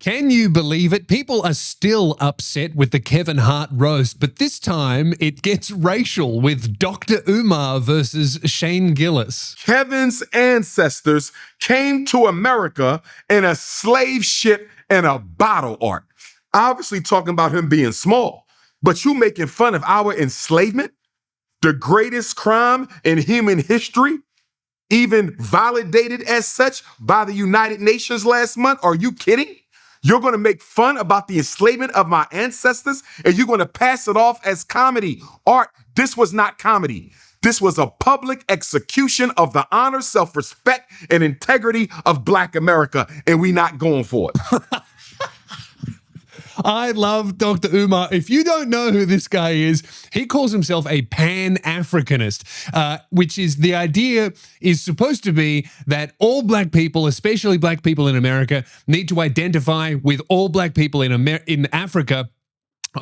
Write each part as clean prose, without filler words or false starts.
Can you believe it? People are still upset with the Kevin Hart roast, but this time it gets racial with Dr. Umar versus Shane Gillis. Kevin's ancestors came to America in a slave ship and a bottle art. Obviously talking about him being small, but you making fun of our enslavement, the greatest crime in human history, even validated as such by the United Nations last month. Are you kidding? You're going to make fun about the enslavement of my ancestors, and you're going to pass it off as comedy. Art, this was not comedy. This was a public execution of the honor, self-respect, and integrity of Black America, and we not going for it. I love Dr. Umar. If you don't know who this guy is, he calls himself a Pan-Africanist, which is the idea is supposed to be that all Black people, especially Black people in America, need to identify with all Black people in Africa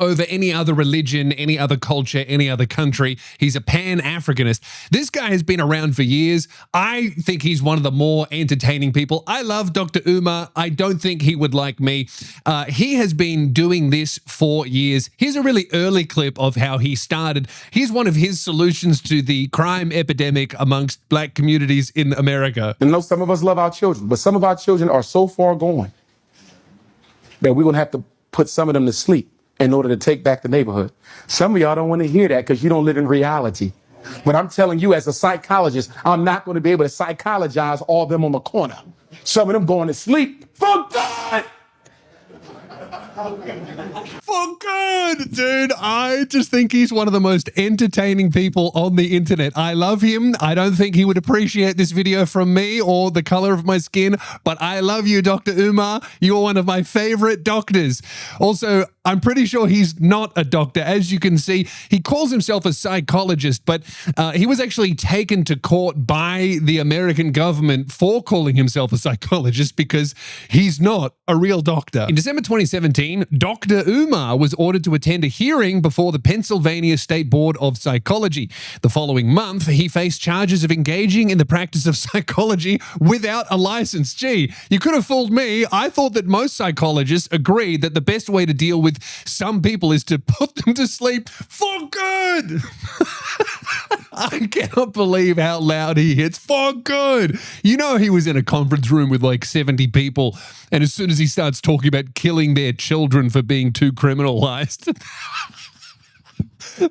over any other religion, any other culture, any other country. He's a Pan-Africanist. This guy has been around for years. I think he's one of the more entertaining people. I love Dr. Umar. I don't think he would like me. He has been doing this for years. Here's a really early clip of how he started. Here's one of his solutions to the crime epidemic amongst Black communities in America. I know some of us love our children, but some of our children are so far gone that we're going to have to put some of them to sleep in order to take back the neighborhood. Some of y'all don't want to hear that because you don't live in reality. But I'm telling you, as a psychologist, I'm not going to be able to psychologize all of them on the corner. Some of them going to sleep for God. For good, dude. I just think he's one of the most entertaining people on the internet. I love him. I don't think he would appreciate this video from me or the color of my skin, but I love you, Dr. Umar. You're one of my favorite doctors. Also, I'm pretty sure he's not a doctor. As you can see, he calls himself a psychologist, but he was actually taken to court by the American government for calling himself a psychologist because he's not a real doctor. In December 2017, Dr. Umar was ordered to attend a hearing before the Pennsylvania State Board of Psychology. The following month, he faced charges of engaging in the practice of psychology without a license. Gee, you could have fooled me. I thought that most psychologists agreed that the best way to deal with some people is to put them to sleep for good. I cannot believe how loud he hits for good. You know, he was in a conference room with like 70 people, and as soon as he starts talking about killing their children for being too criminalized,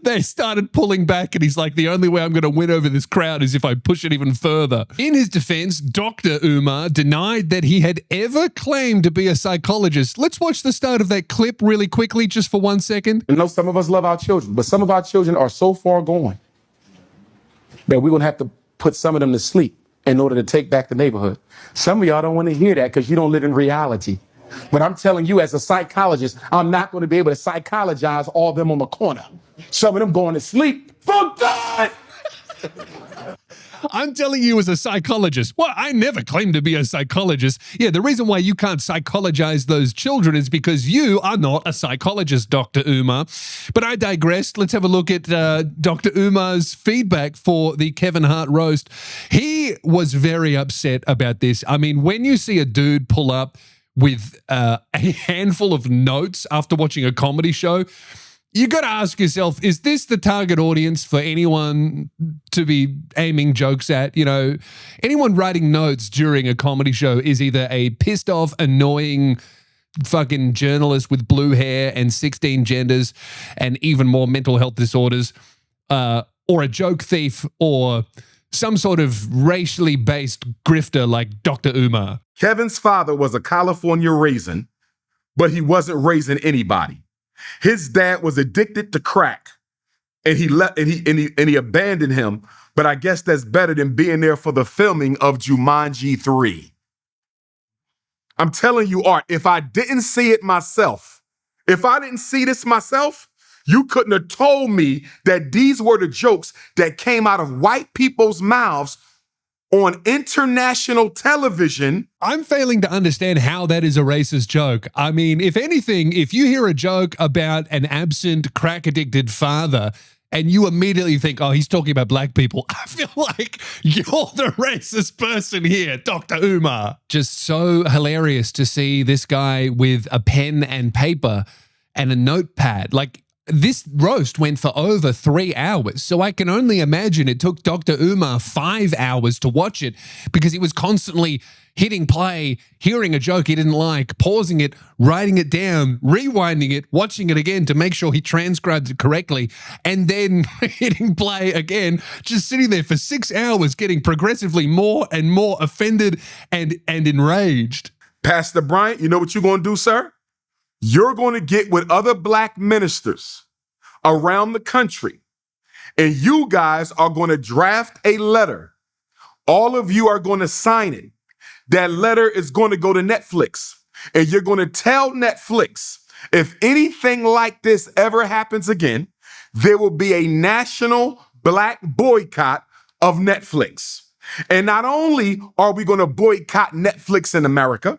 they started pulling back, and he's like, the only way I'm going to win over this crowd is if I push it even further. In his defense, Dr. Umar denied that he had ever claimed to be a psychologist. Let's watch the start of that clip really quickly, just for 1 second. I know some of us love our children, but some of our children are so far gone that we're going to have to put some of them to sleep in order to take back the neighborhood. Some of y'all don't want to hear that because you don't live in reality. But I'm telling you, as a psychologist, I'm not going to be able to psychologize all of them on the corner. Some of them going to sleep for God. I'm telling you as a psychologist. Well, I never claimed to be a psychologist. Yeah, the reason why you can't psychologize those children is because you are not a psychologist, Dr. Umar. But I digressed. Let's have a look at Dr. Umar's feedback for the Kevin Hart roast. He was very upset about this. I mean, when you see a dude pull up with a handful of notes after watching a comedy show, you got to ask yourself, is this the target audience for anyone to be aiming jokes at? You know, anyone writing notes during a comedy show is either a pissed off, annoying fucking journalist with blue hair and 16 genders and even more mental health disorders, or a joke thief, or some sort of racially based grifter like Dr. Umar. Kevin's father was a California raisin, but he wasn't raising anybody. His dad was addicted to crack, and he abandoned him. But I guess that's better than being there for the filming of Jumanji 3. I'm telling you, Art, if I didn't see it myself, if I didn't see this myself, you couldn't have told me that these were the jokes that came out of white people's mouths on international television. I'm failing to understand how that is a racist joke. I mean, if anything, if you hear a joke about an absent, crack-addicted father, and you immediately think, oh, he's talking about black people. I feel like you're the racist person here, Dr. Umar. Just so hilarious to see this guy with a pen and paper and a notepad. Like, this roast went for over 3 hours, so I can only imagine it took Dr. Umar 5 hours to watch it because he was constantly hitting play, hearing a joke he didn't like, pausing it, writing it down, rewinding it, watching it again to make sure he transcribed it correctly, and then hitting play again, just sitting there for 6 hours getting progressively more and more offended and enraged. Pastor Bryant, you know what you're going to do, sir? You're going to get with other black ministers around the country, and you guys are going to draft a letter. All of you are going to sign it. That letter is going to go to Netflix, and you're going to tell Netflix, if anything like this ever happens again, there will be a national black boycott of Netflix. And not only are we going to boycott Netflix in America,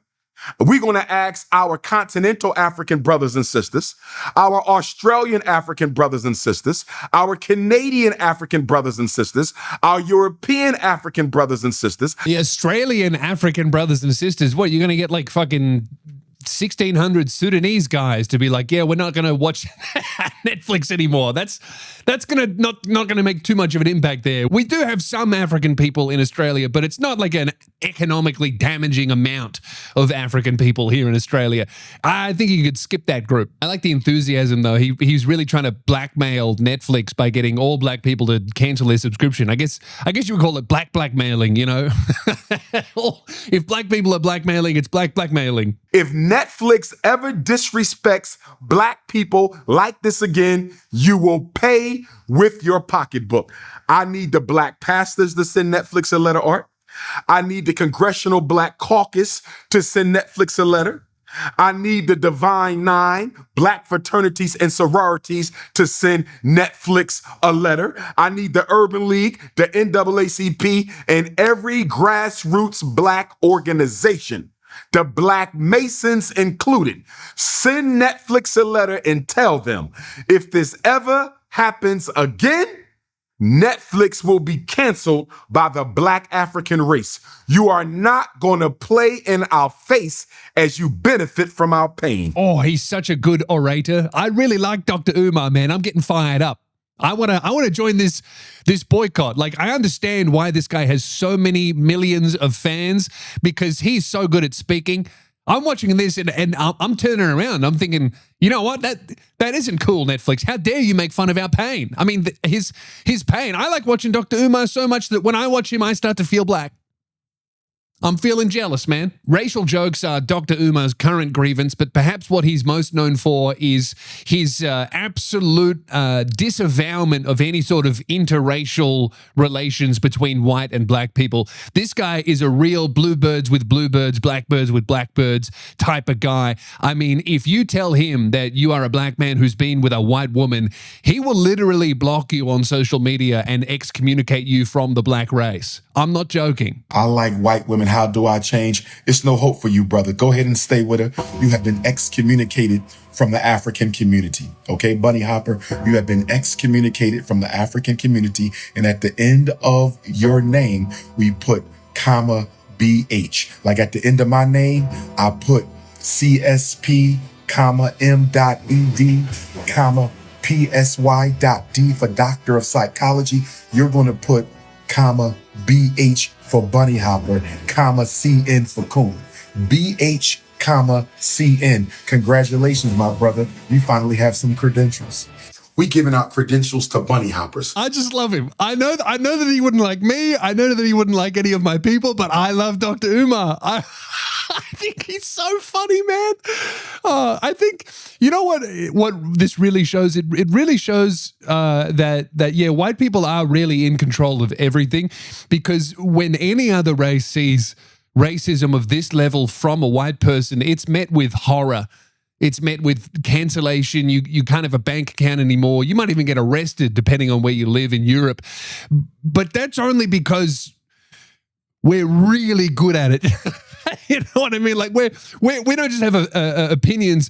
we're going to ask our continental African brothers and sisters, our Australian African brothers and sisters, our Canadian African brothers and sisters, our European African brothers and sisters. The Australian African brothers and sisters, what, you're going to get like fucking 1,600 Sudanese guys to be like, yeah, we're not going to watch Netflix anymore. That's going to not going to make too much of an impact there. We do have some African people in Australia, but it's not like an economically damaging amount of African people here in Australia. I think you could skip that group. I like the enthusiasm though. He's really trying to blackmail Netflix by getting all black people to cancel their subscription. I guess you would call it blackmailing, you know? If black people are blackmailing, it's blackmailing. If Netflix ever disrespects black people like this again, you will pay with your pocketbook. I need the black pastors to send Netflix a letter, Art. I need the Congressional Black Caucus to send Netflix a letter. I need the Divine Nine, black fraternities and sororities to send Netflix a letter. I need the Urban League, the NAACP, and every grassroots black organization, the Black Masons included. Send Netflix a letter and tell them, if this ever happens again, Netflix will be canceled by the black African race. You are not going to play in our face as you benefit from our pain. Oh, he's such a good orator. I really like Dr. Umar, man. I'm getting fired up. I want to join this boycott. Like, I understand why this guy has so many millions of fans, because he's so good at speaking. I'm watching this and I'm turning around. I'm thinking, you know what? That isn't cool, Netflix. How dare you make fun of our pain? I mean, his pain. I like watching Dr. Umar so much that when I watch him, I start to feel black. I'm feeling jealous, man. Racial jokes are Dr. Umar's current grievance, but perhaps what he's most known for is his absolute disavowment of any sort of interracial relations between white and black people. This guy is a real bluebirds with bluebirds, blackbirds with blackbirds type of guy. I mean, if you tell him that you are a black man who's been with a white woman, he will literally block you on social media and excommunicate you from the black race. I'm not joking. I like white women. How do I change? It's no hope for you, brother. Go ahead and stay with her. You have been excommunicated from the African community. Okay, Bunny Hopper, you have been excommunicated from the African community. And at the end of your name, we put comma BH. Like at the end of my name, I put CSP, comma M.ED, comma PSY.D for Doctor of Psychology. You're going to put comma BH for Bunny Hopper, comma CN for Coon. BH, comma CN. Congratulations, my brother. You finally have some credentials. We giving out credentials to Bunny Hoppers. I just love him. I know that he wouldn't like me. I know that he wouldn't like any of my people, but I love Dr. Umar. I think he's so funny, man. I think, you know what this really shows? It really shows that yeah, white people are really in control of everything, because when any other race sees racism of this level from a white person, it's met with horror. It's met with cancellation. You can't have a bank account anymore. You might even get arrested depending on where you live in Europe. But that's only because we're really good at it. You know what I mean? Like we don't just have opinions.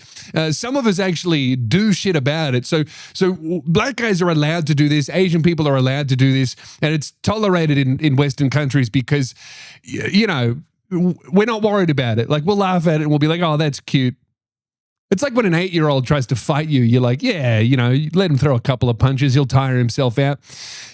Some of us actually do shit about it. So black guys are allowed to do this. Asian people are allowed to do this, and it's tolerated in Western countries because, you know, we're not worried about it. Like we'll laugh at it and we'll be like, oh, that's cute. It's like when an 8-year-old tries to fight you, you're like, yeah, you know, you let him throw a couple of punches, he'll tire himself out.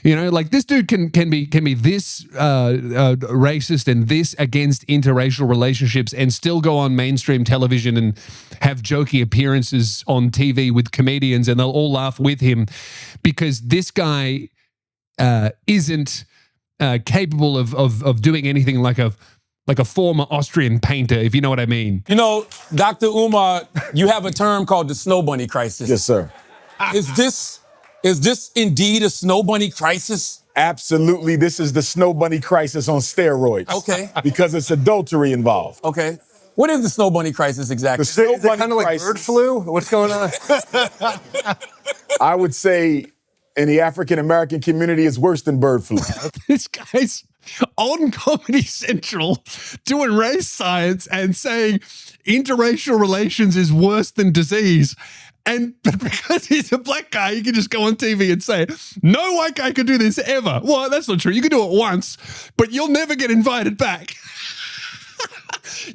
You know, like this dude can be this racist and this against interracial relationships and still go on mainstream television and have jokey appearances on TV with comedians and they'll all laugh with him because this guy isn't capable of doing anything like a former Austrian painter, if you know what I mean. You know, Dr. Umar, you have a term called the snow bunny crisis. Yes, sir. Is this indeed a snow bunny crisis? Absolutely. This is the snow bunny crisis on steroids. Okay. Because it's adultery involved. Okay. What is the snow bunny crisis exactly? The snow bunny Kind of like crisis, bird flu? What's going on? I would say in the African American community, it's worse than bird flu. This guy's on Comedy Central doing race science and saying interracial relations is worse than disease. But because he's a black guy, you can just go on TV and say, no white guy could do this ever. Well, that's not true. You can do it once, but you'll never get invited back.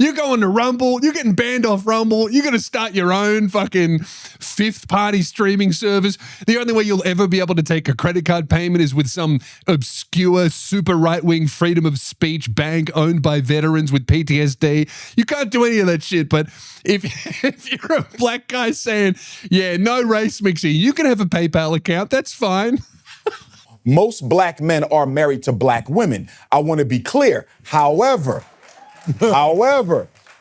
You're going to Rumble. You're getting banned off Rumble. You're going to start your own fucking fifth-party streaming service. The only way you'll ever be able to take a credit card payment is with some obscure, super right-wing freedom of speech bank owned by veterans with PTSD. You can't do any of that shit. But if you're a black guy saying, yeah, no race mixing, you can have a PayPal account. That's fine. Most black men are married to black women. I want to be clear. However,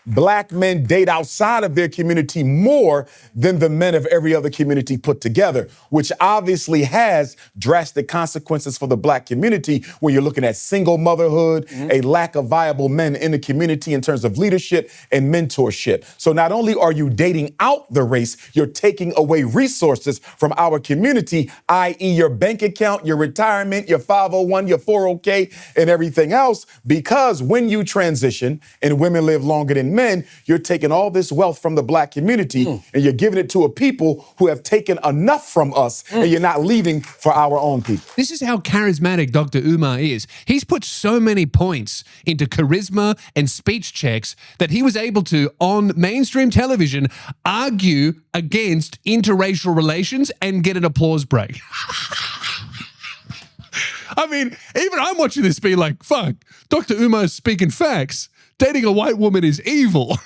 black men date outside of their community more than the men of every other community put together, which obviously has drastic consequences for the black community when you're looking at single motherhood, a lack of viable men in the community in terms of leadership and mentorship. So not only are you dating out the race, you're taking away resources from our community, i.e. your bank account, your retirement, your 501, your 401k, and everything else, because when you transition and women live longer than men, you're taking all this wealth from the black community and you're giving it to a people who have taken enough from us and you're not leaving for our own people. This is how charismatic Dr. Umar is. He's put so many points into charisma and speech checks that he was able to, on mainstream television, argue against interracial relations and get an applause break. I mean, even I'm watching this being like, fuck, Dr. Umar's speaking facts. Dating a white woman is evil.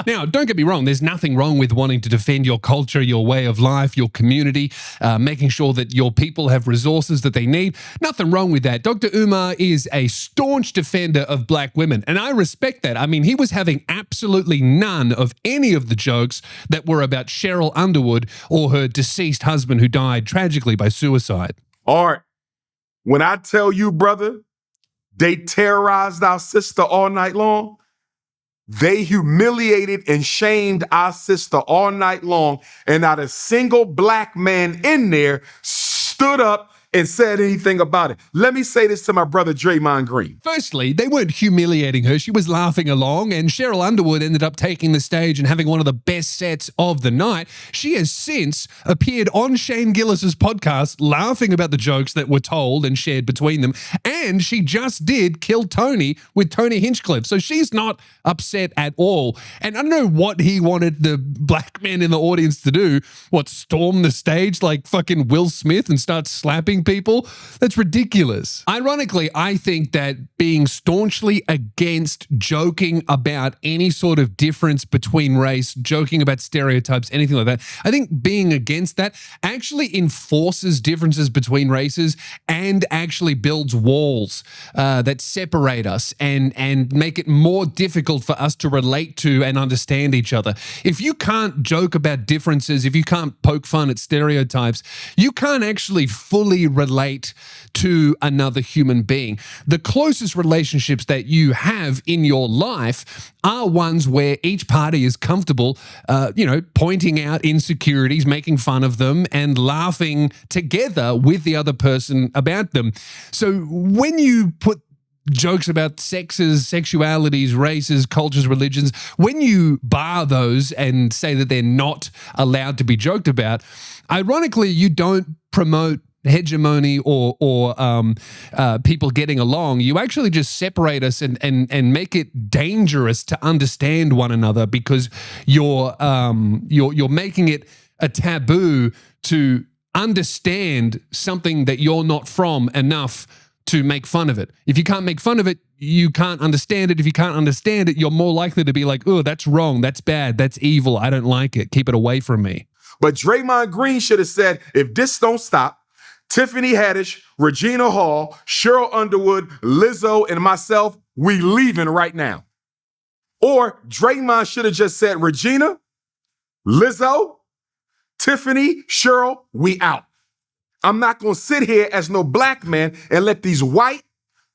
Now, don't get me wrong. There's nothing wrong with wanting to defend your culture, your way of life, your community, making sure that your people have resources that they need. Nothing wrong with that. Dr. Umar is a staunch defender of black women, and I respect that. I mean, he was having absolutely none of any of the jokes that were about Cheryl Underwood or her deceased husband who died tragically by suicide. Art, when I tell you, brother, they terrorized our sister all night long. They humiliated and shamed our sister all night long. And not a single black man in there stood up and said anything about it. Let me say this to my brother Draymond Green. Firstly, they weren't humiliating her. She was laughing along, and Cheryl Underwood ended up taking the stage and having one of the best sets of the night. She has since appeared on Shane Gillis's podcast laughing about the jokes that were told and shared between them, and she just did Kill Tony with Tony Hinchcliffe, so she's not upset at all. And I don't know what he wanted the black men in the audience to do. What, storm the stage like fucking Will Smith and start slapping people? That's ridiculous. Ironically, I think that being staunchly against joking about any sort of difference between race, joking about stereotypes, anything like that, I think being against that actually enforces differences between races and actually builds walls that separate us and make it more difficult for us to relate to and understand each other. If you can't joke about differences, if you can't poke fun at stereotypes, you can't actually fully relate to another human being. The closest relationships that you have in your life are ones where each party is comfortable, pointing out insecurities, making fun of them, and laughing together with the other person about them. So when you put jokes about sexes, sexualities, races, cultures, religions, when you bar those and say that they're not allowed to be joked about, ironically, you don't promote hegemony or people getting along. You actually just separate us and make it dangerous to understand one another, because you're making it a taboo to understand something that you're not from enough to make fun of it. If you can't make fun of it, you can't understand it. If you can't understand it, you're more likely to be like, oh, that's wrong, that's bad, that's evil, I don't like it, keep it away from me. But Draymond Green should have said, if this don't stop, Tiffany Haddish, Regina Hall, Cheryl Underwood, Lizzo, and myself, we leaving right now. Or Draymond should have just said, Regina, Lizzo, Tiffany, Cheryl, we out. I'm not going to sit here as no black man and let these white,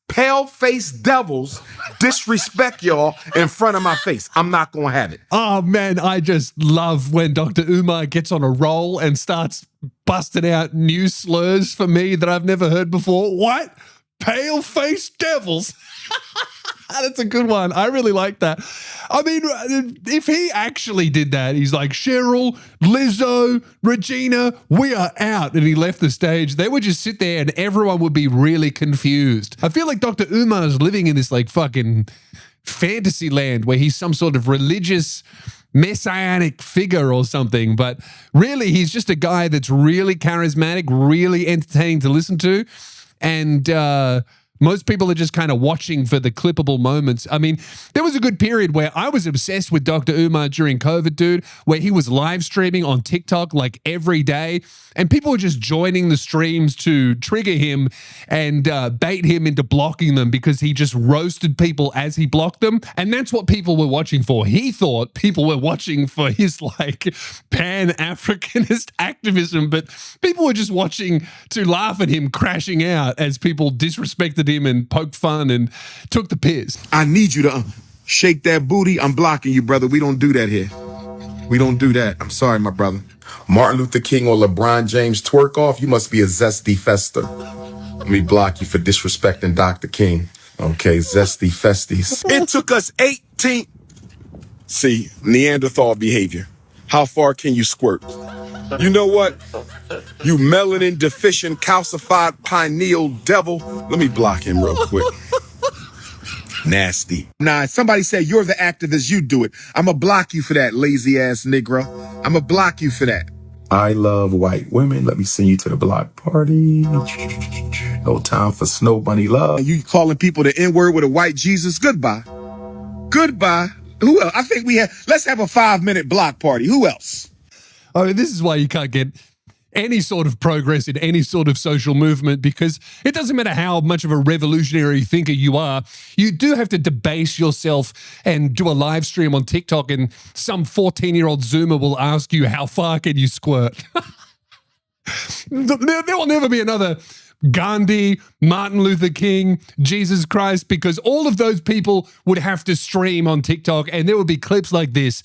pale-faced devils disrespect y'all in front of my face. I'm not going to have it. Oh, man, I just love when Dr. Umar gets on a roll and starts busting out new slurs for me that I've never heard before. What? Pale-faced devils? That's a good one. I really like that. I mean, if he actually did that, he's like, Cheryl, Lizzo, Regina, we are out. And he left the stage. They would just sit there and everyone would be really confused. I feel like Dr. Umar is living in this like fucking fantasy land where he's some sort of religious messianic figure or something. But really, he's just a guy that's really charismatic, really entertaining to listen to. And, most people are just kind of watching for the clippable moments. I mean, there was a good period where I was obsessed with Dr. Umar during COVID, dude, where he was live streaming on TikTok like every day. And people were just joining the streams to trigger him and bait him into blocking them because he just roasted people as he blocked them. And that's what people were watching for. He thought people were watching for his like pan-Africanist activism, but people were just watching to laugh at him crashing out as people disrespected him and poked fun and took the piss. I need you to shake that booty. I'm blocking you, brother. We don't do that here. We don't do that. I'm sorry, my brother. Martin Luther King or LeBron James twerk off, you must be a zesty fester. Let me block you for disrespecting Dr. King. Okay, zesty festies. It took us 18... See, Neanderthal behavior. How far can you squirt? You know what? You melanin deficient, calcified pineal devil. Let me block him real quick. Nasty. Nah, somebody said you're the activist, you do it. I'ma block you for that, lazy ass Negro. I'ma block you for that. I love white women. Let me send you to the block party. No time for snow bunny love. You calling people the N-word with a white Jesus? Goodbye. Goodbye. Who else? I think let's have a 5-minute block party. Who else? Oh, this is why you can't get any sort of progress in any sort of social movement, because it doesn't matter how much of a revolutionary thinker you are, you do have to debase yourself and do a live stream on TikTok and some 14-year-old Zoomer will ask you, how far can you squirt? There will never be another Gandhi, Martin Luther King, Jesus Christ, because all of those people would have to stream on TikTok and there would be clips like this.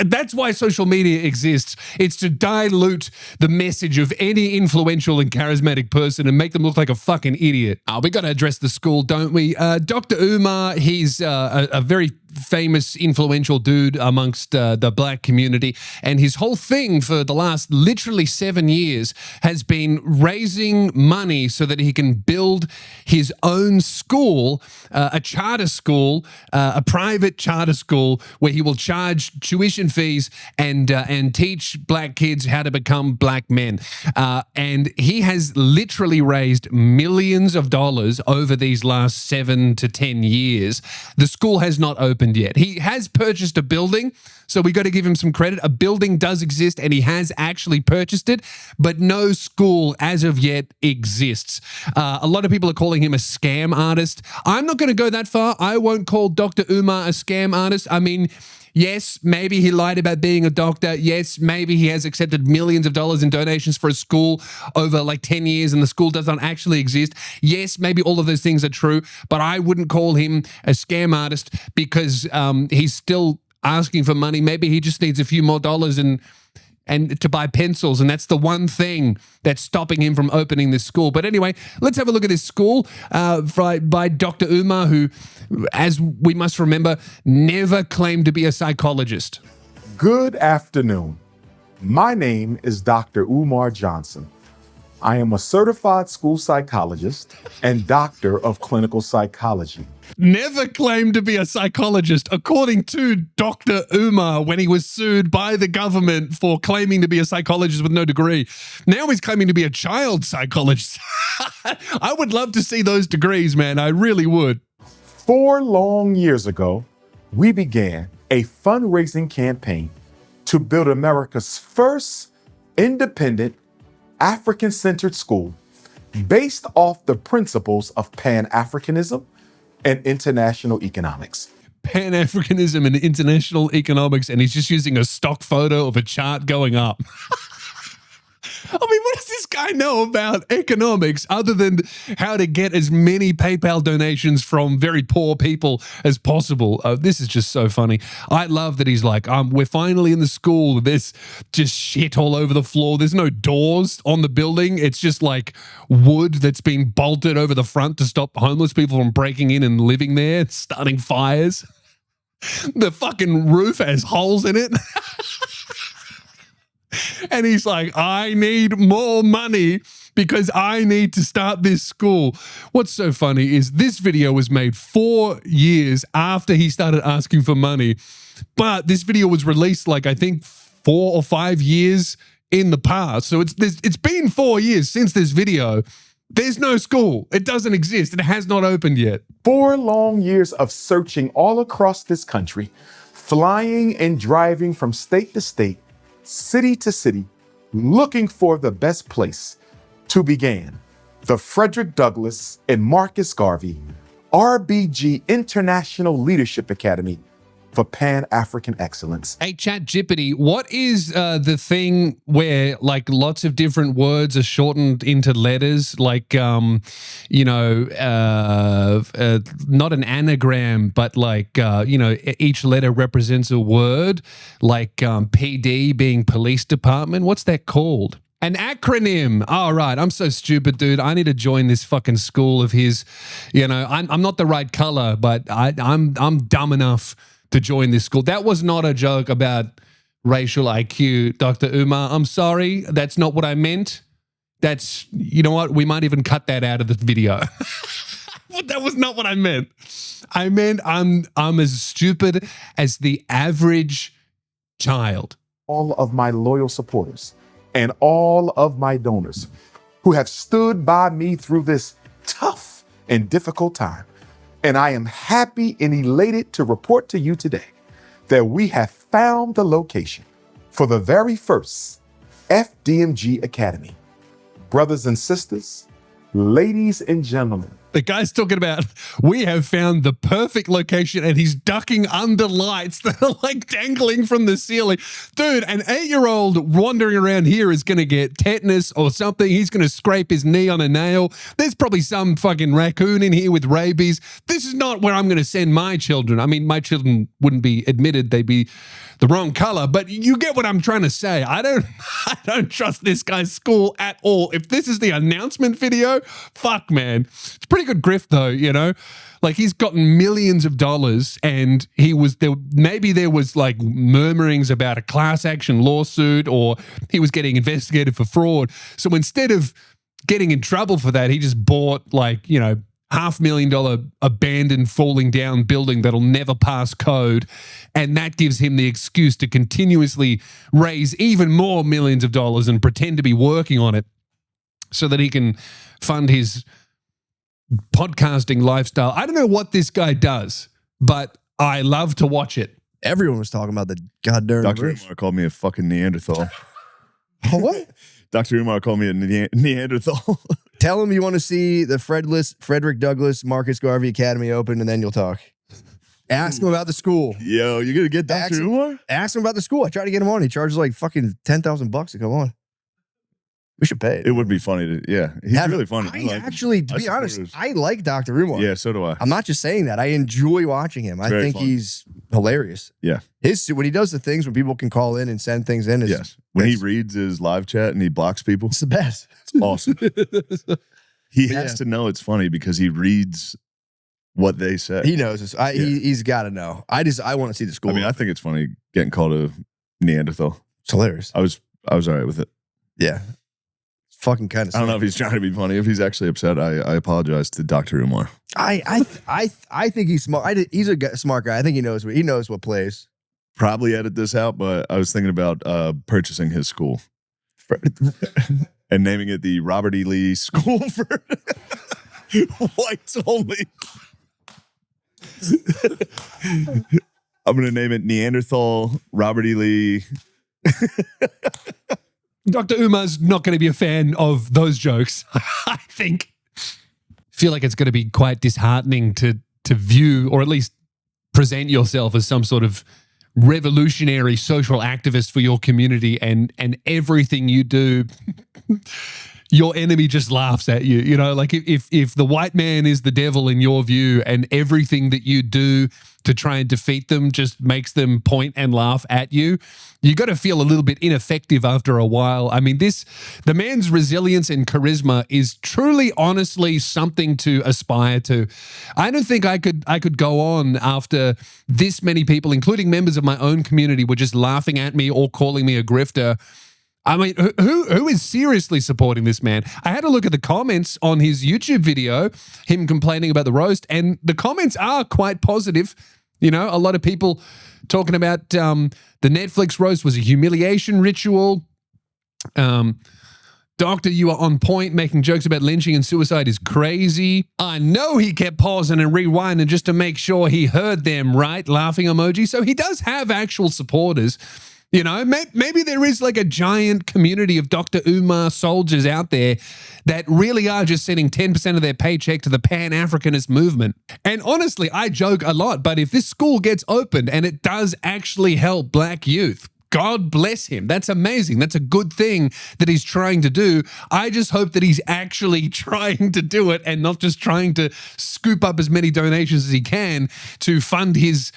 That's why social media exists. It's to dilute the message of any influential and charismatic person and make them look like a fucking idiot. We got to address the school, don't we? Dr. Umar, he's a very famous, influential dude amongst the black community. And his whole thing for the last literally 7 years has been raising money so that he can build his own school, a charter school, a private charter school where he will charge tuition fees and teach black kids how to become black men. And he has literally raised millions of dollars over these last 7 to 10 years. The school has not opened yet. He has purchased a building, so we got to give him some credit. A building does exist and he has actually purchased it, but no school as of yet exists. A lot of people are calling him a scam artist. I'm not going to go that far. I won't call Dr. Umar a scam artist. I mean, yes, maybe he lied about being a doctor. Yes, maybe he has accepted millions of dollars in donations for a school over like 10 years and the school does not actually exist. Yes, maybe all of those things are true, but I wouldn't call him a scam artist because he's still asking for money. Maybe he just needs a few more dollars and and to buy pencils, and that's the one thing that's stopping him from opening this school. But anyway, let's have a look at this school by Dr. Umar, who, as we must remember, never claimed to be a psychologist. Good afternoon. My name is Dr. Umar Johnson. I am a certified school psychologist and doctor of clinical psychology. Never claimed to be a psychologist, according to Dr. Umar when he was sued by the government for claiming to be a psychologist with no degree. Now he's claiming to be a child psychologist. I would love to see those degrees, man. I really would. 4 long years ago, we began a fundraising campaign to build America's first independent African-centered school based off the principles of Pan-Africanism and international economics. Pan-Africanism and international economics, and he's just using a stock photo of a chart going up. I mean, what does this guy know about economics other than how to get as many PayPal donations from very poor people as possible? This is just so funny. I love that he's like, we're finally in the school. There's just shit all over the floor. There's no doors on the building. It's just like wood that's been bolted over the front to stop homeless people from breaking in and living there, starting fires. The fucking roof has holes in it. And he's like, I need more money because I need to start this school. What's so funny is this video was made 4 years after he started asking for money. But this video was released like, I think 4 or 5 years in the past. So it's been 4 years since this video. There's no school. It doesn't exist. It has not opened yet. 4 long years of searching all across this country, flying and driving from state to state, city to city, looking for the best place to begin the Frederick Douglass and Marcus Garvey RBG International Leadership Academy for Pan-African Excellence. Hey, ChatGPT, what is the thing where like lots of different words are shortened into letters? Like, not an anagram, but like, each letter represents a word, like PD being police department. What's that called? An acronym. Oh, right. I'm so stupid, dude. I need to join this fucking school of his. I'm not the right color, but I'm dumb enough to join this school. That was not a joke about racial IQ, Dr. Umar. I'm sorry. That's not what I meant. That's, you know what? We might even cut that out of the video. But that was not what I meant. I meant I'm as stupid as the average child. All of my loyal supporters and all of my donors who have stood by me through this tough and difficult time. And I am happy and elated to report to you today that we have found the location for the very first FDMG Academy. Brothers and sisters, ladies and gentlemen. The guy's talking about, we have found the perfect location, and he's ducking under lights that are like dangling from the ceiling. Dude, an 8-year-old wandering around here is going to get tetanus or something. He's going to scrape his knee on a nail. There's probably some fucking raccoon in here with rabies. This is not where I'm going to send my children. I mean, my children wouldn't be admitted. They'd be the wrong color, but you get what I'm trying to say. I don't trust this guy's school at all. If this is the announcement video, fuck, man. It's pretty good grift though, like he's gotten millions of dollars, and maybe there was like murmurings about a class action lawsuit, or he was getting investigated for fraud. So instead of getting in trouble for that, he just bought like, $500,000 abandoned, falling down building that'll never pass code. And that gives him the excuse to continuously raise even more millions of dollars and pretend to be working on it so that he can fund his podcasting lifestyle. I don't know what this guy does, but I love to watch it. Everyone was talking about the goddamn Dr. Umar called me a fucking Neanderthal. What? Dr. Umar called me a Neanderthal. Tell him you want to see the Frederick Douglass Marcus Garvey Academy open, and then you'll talk. Ask him about the school. Yo, you gonna get Dr. Umar? Ask him about the school. I tried to get him on. He charges like fucking $10,000 to come on. We should pay. It would be funny to, yeah. He's really funny. I actually, to be honest, I like Dr. Umar. Yeah, so do I. I'm not just saying that. I enjoy watching him. I think he's hilarious. Yeah. When he does the things when people can call in and send things in. Yes. When he reads his live chat and he blocks people. It's the best. It's awesome. He has to know it's funny because he reads what they say. He knows this. He's got to know. I want to see the school. I mean, I think it's funny getting called a Neanderthal. It's hilarious. I was all right with it. Yeah. Fucking kind of. I don't know if he's trying to be funny. If he's actually upset, I apologize to Dr. Umar. I think he's smart. He's a smart guy. I think he knows what plays. Probably edit this out, but I was thinking about purchasing his school and naming it the Robert E. Lee School for Whites Only. I'm going to name it Neanderthal Robert E. Lee. Dr. Umar's not going to be a fan of those jokes, I think. Feel like it's going to be quite disheartening to view, or at least present yourself as some sort of revolutionary social activist for your community, and everything you do, your enemy just laughs at you. You know, like if the white man is the devil in your view, and everything that you do to try and defeat them just makes them point and laugh at you, you got to feel a little bit ineffective after a while. I mean, the man's resilience and charisma is truly, honestly, something to aspire to. I don't think I could go on after this many people, including members of my own community, were just laughing at me or calling me a grifter. I mean, who is seriously supporting this man? I had a look at the comments on his YouTube video, him complaining about the roast, and the comments are quite positive. You know, a lot of people talking about the Netflix roast was a humiliation ritual. Doctor, you are on point. Making jokes about lynching and suicide is crazy. I know he kept pausing and rewinding just to make sure he heard them right. Laughing emoji. So he does have actual supporters. You know, maybe there is like a giant community of Dr. Umar soldiers out there that really are just sending 10% of their paycheck to the Pan-Africanist movement. And honestly, I joke a lot, but if this school gets opened and it does actually help black youth, God bless him. That's amazing. That's a good thing that he's trying to do. I just hope that he's actually trying to do it and not just trying to scoop up as many donations as he can to fund his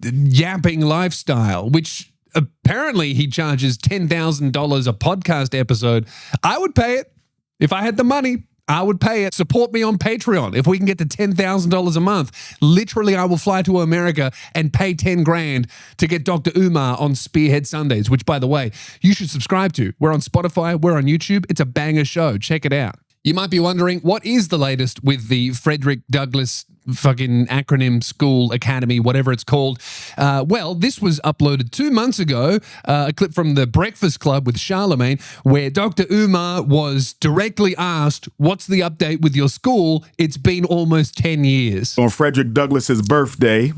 yapping lifestyle, which apparently he charges $10,000 a podcast episode. I would pay it. If I had the money, I would pay it. Support me on Patreon. If we can get to $10,000 a month, literally I will fly to America and pay 10 grand to get Dr. Umar on Spearhead Sundays, which, by the way, you should subscribe to. We're on Spotify. We're on YouTube. It's a banger show. Check it out. You might be wondering, what is the latest with the Frederick Douglass fucking acronym school academy, whatever it's called? Well, this was uploaded 2 months ago, a clip from the Breakfast Club with Charlemagne, where Dr. Umar was directly asked, what's the update with your school? It's been almost 10 years. On Frederick Douglass's birthday,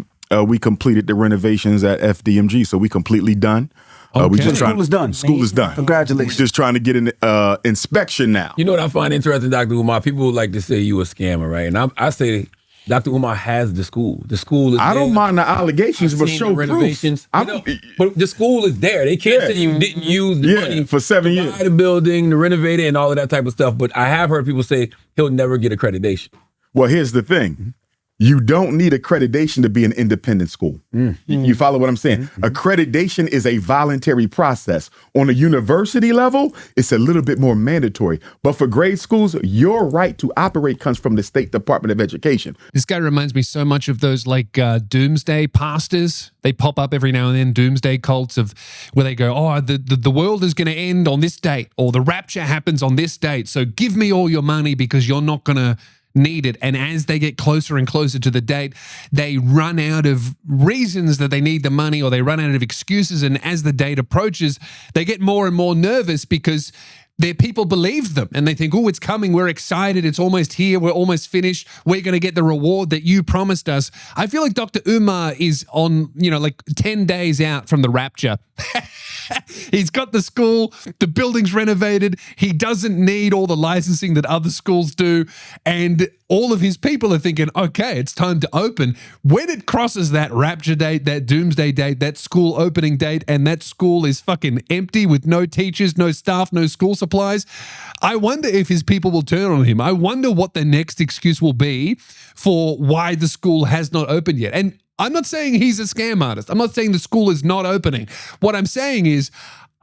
we completed the renovations at FDMG, so we completely done. School is done. School is done. Congratulations. We're just trying to get an inspection now. You know what I find interesting, Dr. Umar? People like to say you a scammer, right? And I say Dr. Umar has the school. The school is I there. don't mind the allegations, but show renovations. proof. But the school is there. They can't say you didn't use the money for 7 years. Buy the building, to renovate it, and all of that type of stuff. But I have heard people say he'll never get accreditation. Well, here's the thing. You don't need accreditation to be an independent school. You follow what I'm saying? Accreditation is a voluntary process. On a university level, it's a little bit more mandatory. But for grade schools, your right to operate comes from the State Department of Education. This guy reminds me so much of those like doomsday pastors. They pop up every now and then, doomsday cults of where they go, oh, the world is going to end on this date, or the rapture happens on this date. So give me all your money because you're not going to need it. And as they get closer and closer to the date, they run out of reasons that they need the money, or they run out of excuses. And as the date approaches, they get more and more nervous because their people believe them and they think, oh, it's coming. We're excited. It's almost here. We're almost finished. We're going to get the reward that you promised us. I feel like Dr. Umar is on, like 10 days out from the rapture. He's got the school, the building's renovated. He doesn't need all the licensing that other schools do. And all of his people are thinking, okay, it's time to open. When it crosses that rapture date, that doomsday date, that school opening date, and that school is fucking empty with no teachers, no staff, no school supplies, I wonder if his people will turn on him. I wonder what the next excuse will be for why the school has not opened yet. And I'm not saying he's a scam artist. I'm not saying the school is not opening. What I'm saying is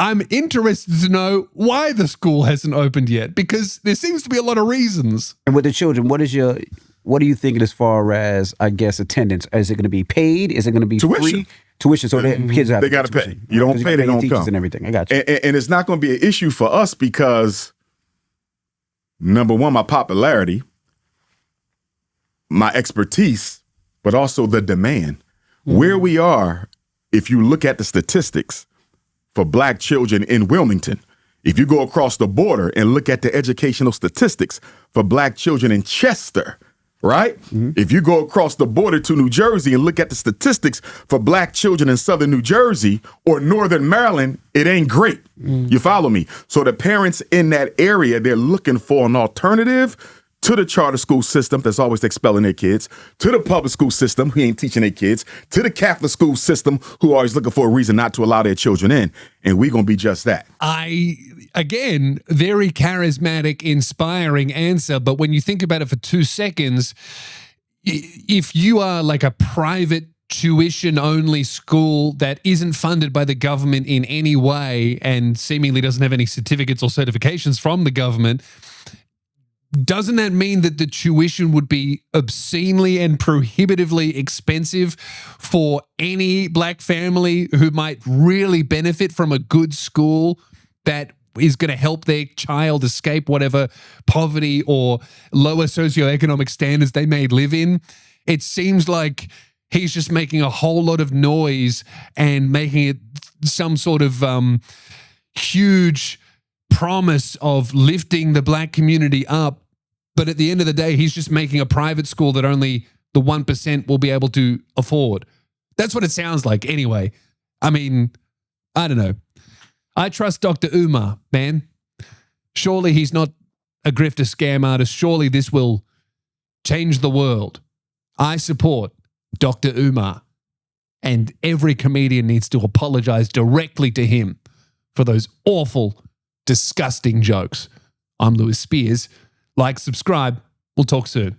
I'm interested to know why the school hasn't opened yet, because there seems to be a lot of reasons. And with the children, what are you thinking as far as, I guess, attendance? Is it going to be paid? Is it going to be Tuition. free? Tuition. So the kids have They got to pay. You don't pay, they don't teachers come. and everything. I got you. And it's not going to be an issue for us because, number one, my popularity, my expertise, but also the demand. Where we are, if you look at the statistics for black children in Wilmington, if you go across the border and look at the educational statistics for black children in Chester, right? If you go across the border to New Jersey and look at the statistics for black children in southern New Jersey or northern Maryland, it ain't great. You follow me? So the parents in that area, they're looking for an alternative to the charter school system that's always expelling their kids, to the public school system who ain't teaching their kids, to the Catholic school system who are always looking for a reason not to allow their children in. And we're going to be just that. Again, very charismatic, inspiring answer. But when you think about it for 2 seconds, if you are like a private tuition-only school that isn't funded by the government in any way and seemingly doesn't have any certificates or certifications from the government, doesn't that mean that the tuition would be obscenely and prohibitively expensive for any black family who might really benefit from a good school that is going to help their child escape whatever poverty or lower socioeconomic standards they may live in? It seems like he's just making a whole lot of noise and making it some sort of huge promise of lifting the black community up. But at the end of the day, he's just making a private school that only the 1% will be able to afford. That's what it sounds like anyway. I mean, I don't know. I trust Dr. Umar, man. Surely he's not a grifter scam artist. Surely this will change the world. I support Dr. Umar. And every comedian needs to apologize directly to him for those awful, disgusting jokes. I'm Lewis Spears. Like, subscribe. We'll talk soon.